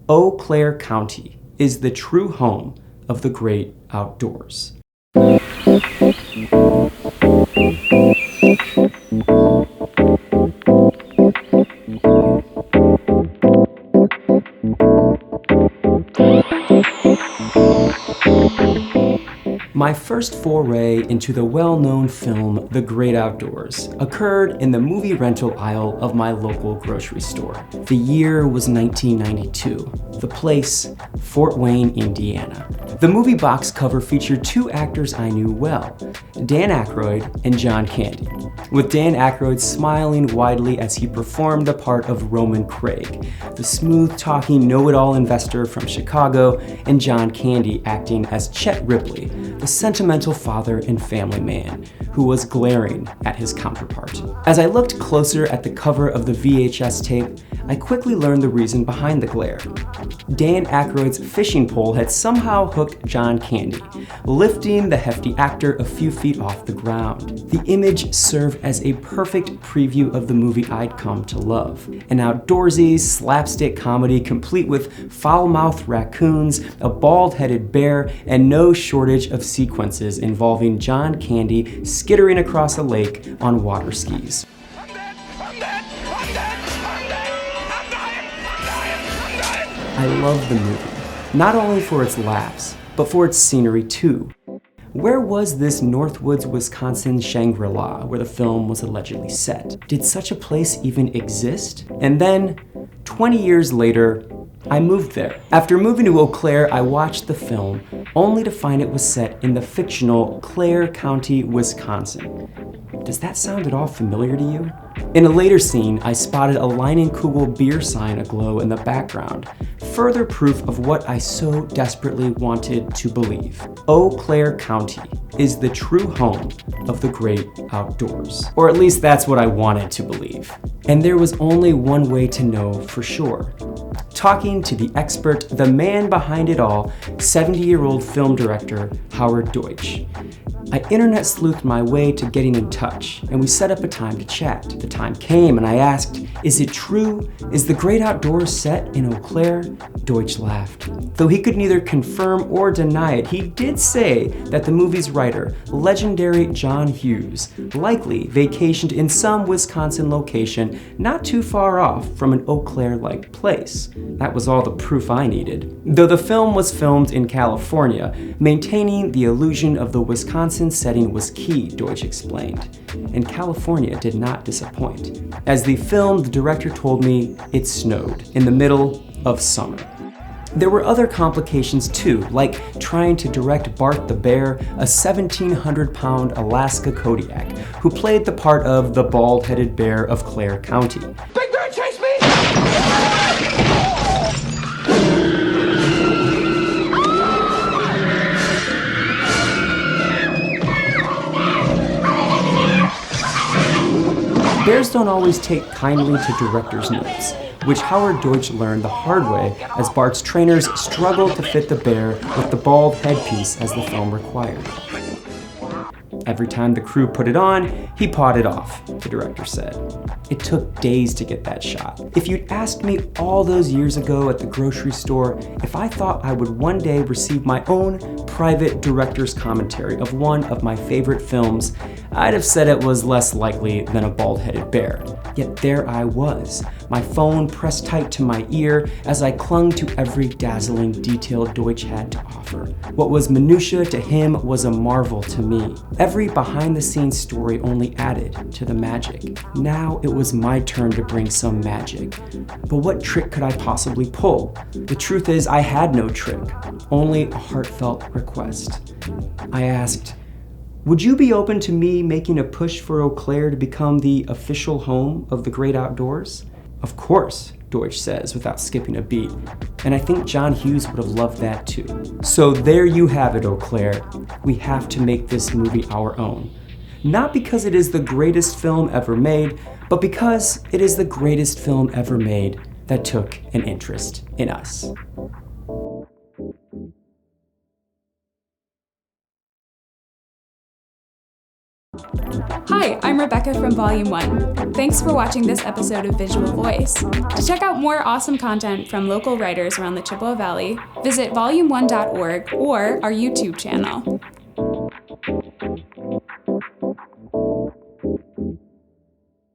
Eau Claire County is the true home of the great outdoors. My first foray into the well-known film The Great Outdoors occurred in the movie rental aisle of my local grocery store. The year was 1992. The place, Fort Wayne, Indiana. The movie box cover featured two actors I knew well, Dan Aykroyd and John Candy, with Dan Aykroyd smiling widely as he performed the part of Roman Craig, the smooth-talking know-it-all investor from Chicago, and John Candy acting as Chet Ripley, the sentimental father and family man who was glaring at his counterpart. As I looked closer at the cover of the VHS tape, I quickly learned the reason behind the glare. Dan Aykroyd's fishing pole had somehow hooked John Candy, lifting the hefty actor a few feet off the ground. The image served as a perfect preview of the movie I'd come to love, an outdoorsy, slapstick comedy complete with foul-mouthed raccoons, a bald-headed bear, and no shortage of sequences involving John Candy skittering across a lake on water skis. I love the movie, not only for its laughs, but for its scenery too. Where was this Northwoods, Wisconsin Shangri-La where the film was allegedly set? Did such a place even exist? And then, 20 years later, I moved there. After moving to Eau Claire, I watched the film, only to find it was set in the fictional Clare County, Wisconsin. Does that sound at all familiar to you? In a later scene, I spotted a Leinenkugel beer sign aglow in the background, further proof of what I so desperately wanted to believe. Eau Claire County is the true home of the great outdoors. Or at least that's what I wanted to believe. And there was only one way to know for sure. Talking to the expert, the man behind it all, 70-year-old film director Howard Deutch. I internet sleuthed my way to getting in touch, and we set up a time to chat. The time came and I asked, is it true? Is the great outdoors set in Eau Claire? Deutch laughed. Though he could neither confirm or deny it, he did say that the movie's writer, legendary John Hughes, likely vacationed in some Wisconsin location not too far off from an Eau Claire-like place. That was all the proof I needed. Though the film was filmed in California, maintaining the illusion of the Wisconsin setting was key, Deutch explained. And California did not disappoint. As they filmed, the director told me it snowed in the middle of summer. There were other complications too, like trying to direct Bart the Bear, a 1,700-pound Alaska Kodiak, who played the part of the bald-headed bear of Clare County. Big Bear, chase me! Bears don't always take kindly to director's notes, which Howard Deutch learned the hard way as Bart's trainers struggled to fit the bear with the bald headpiece as the film required. Every time the crew put it on, he pawed it off, the director said. It took days to get that shot. If you'd asked me all those years ago at the grocery store if I thought I would one day receive my own private director's commentary of one of my favorite films, I'd have said it was less likely than a bald-headed bear. Yet there I was, my phone pressed tight to my ear as I clung to every dazzling detail Deutch had to offer. What was minutia to him was a marvel to me. Every behind-the-scenes story only added to the magic. Now it was my turn to bring some magic. But what trick could I possibly pull? The truth is, I had no trick, only a heartfelt request. I asked, would you be open to me making a push for Eau Claire to become the official home of the great outdoors? Of course, Deutch says without skipping a beat. And I think John Hughes would have loved that too. So there you have it, Eau Claire. We have to make this movie our own. Not because it is the greatest film ever made, but because it is the greatest film ever made that took an interest in us. Hi, I'm Rebecca from Volume 1. Thanks for watching this episode of Visual Voice. To check out more awesome content from local writers around the Chippewa Valley, visit volume1.org or our YouTube channel.